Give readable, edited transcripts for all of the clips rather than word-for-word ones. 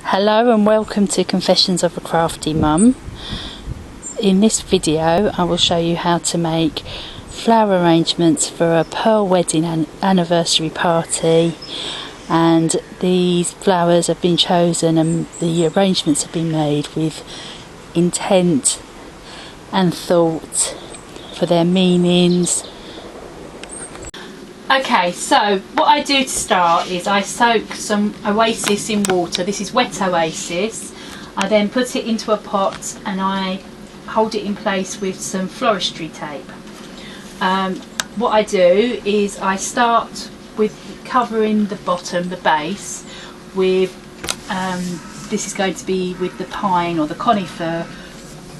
Hello and welcome to Confessions of a Crafty Mum. In this video I will show you how to make flower arrangements for a pearl wedding anniversary party, and these flowers have been chosen and the arrangements have been made with intent and thought for their meanings. Okay, so what I do to start is I soak some Oasis in water. This is wet Oasis. I then put it into a pot and I hold it in place with some floristry tape. What I do is I start with covering the bottom, the base, with this is going to be with the pine or the conifer,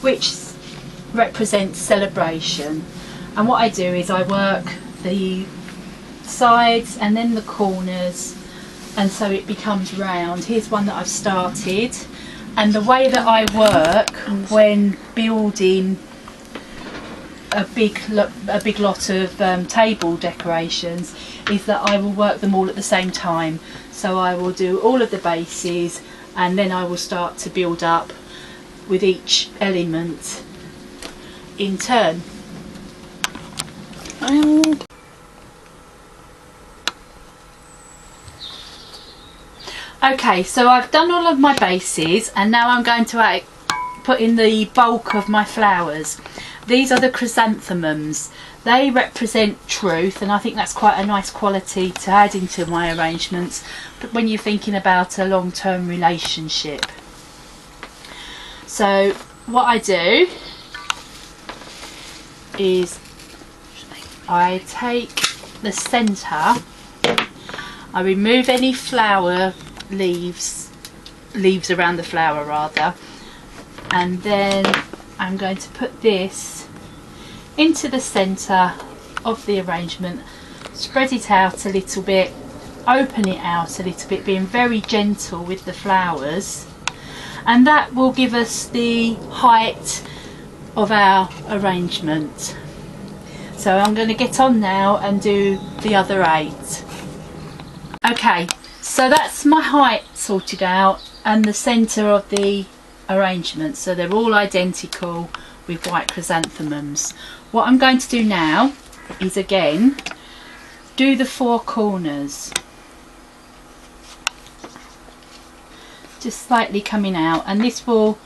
which represents celebration. And what I do is I work the sides and then the corners, and so it becomes round. Here's one that I've started, and the way that I work when building a big lot of table decorations is that I will work them all at the same time. So I will do all of the bases and then I will start to build up with each element in turn. Okay, so I've done all of my bases and now I'm going to put in the bulk of my flowers. These are the chrysanthemums. They represent truth, and I think that's quite a nice quality to add into my arrangements when you're thinking about a long-term relationship. So what I do is I take the centre, I remove any flower leaves around the flower rather, and then I'm going to put this into the centre of the arrangement, spread it out a little bit, open it out a little bit, being very gentle with the flowers, and that will give us the height of our arrangement. So I'm going to get on now and do the other 8. Okay, so that's my height sorted out and the centre of the arrangement, so they're all identical with white chrysanthemums. What I'm going to do now is again do the 4 corners, just slightly coming out, and this will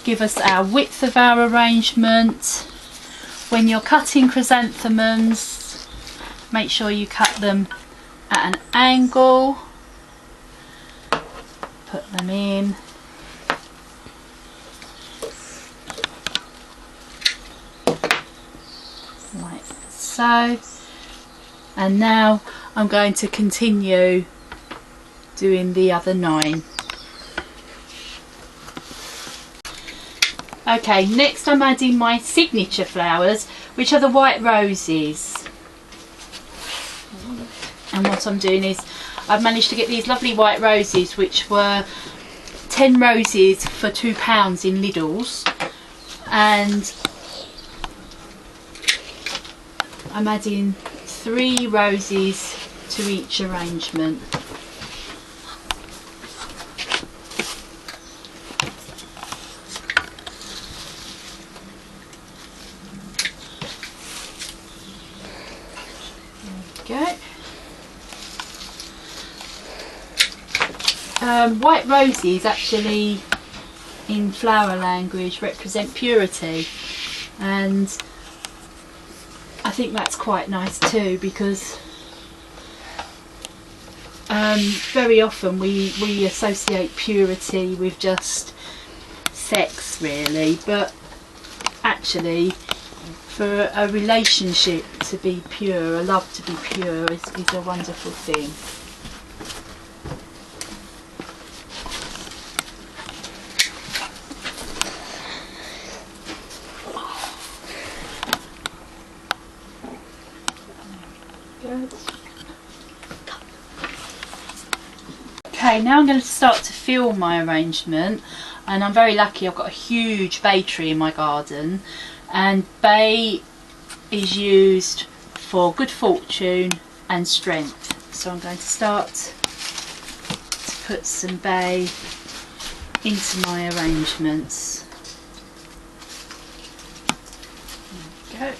give us our width of our arrangement. When you're cutting chrysanthemums, make sure you cut them at an angle, put them in, like so, and now I'm going to continue doing the other 9. Okay, next I'm adding my signature flowers, which are the white roses. And what I'm doing is I've managed to get these lovely white roses, which were 10 roses for £2 in Lidl's, and I'm adding 3 roses to each arrangement. There we go. White roses actually in flower language represent purity, and I think that's quite nice too, because very often we associate purity with just sex really, but actually for a relationship to be pure, a love to be pure is a wonderful thing. Okay, now I'm going to start to fill my arrangement, and I'm very lucky. I've got a huge bay tree in my garden, and bay is used for good fortune and strength. So I'm going to start to put some bay into my arrangements. There we go.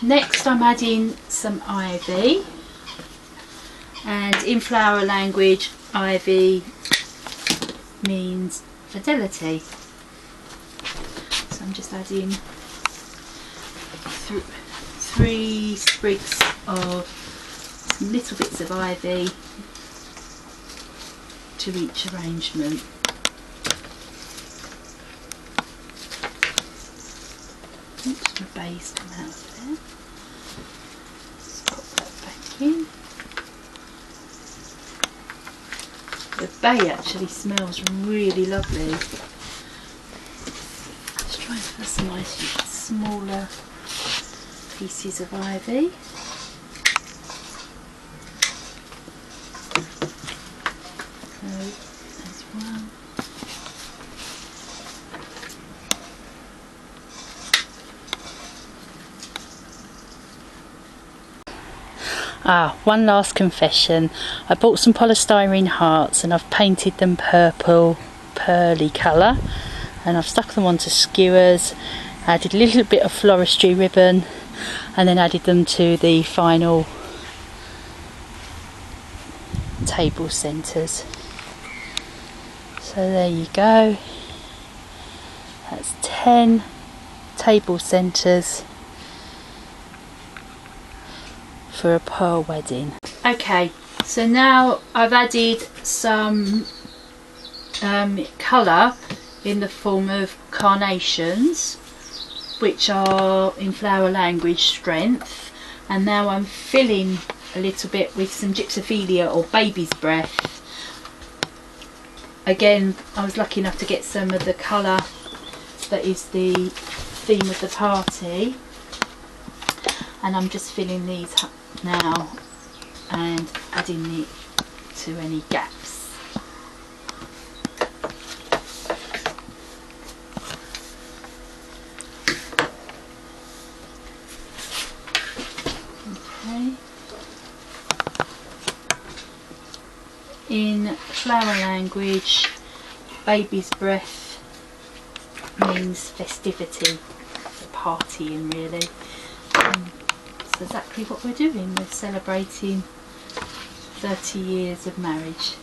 Next I'm adding some ivy, and in flower language ivy means fidelity, so I'm just adding three sprigs of little bits of ivy to each arrangement. Oops, my bay's come out of there. Let's pop that back in. The bay actually smells really lovely. Let's try and put some nice smaller pieces of ivy. So there's one. One last confession. I bought some polystyrene hearts and I've painted them purple pearly colour, and I've stuck them onto skewers, added a little bit of floristry ribbon, and then added them to the final table centres. So there you go. That's 10 table centres for a pearl wedding. Okay, so now I've added some colour in the form of carnations, which are in flower language strength, and now I'm filling a little bit with some gypsophilia or baby's breath. Again, I was lucky enough to get some of the colour that is the theme of the party, and I'm just filling these now and adding it to any gaps. Okay. In flower language, baby's breath means festivity, so partying really. That's exactly what we're doing. We're celebrating 30 years of marriage.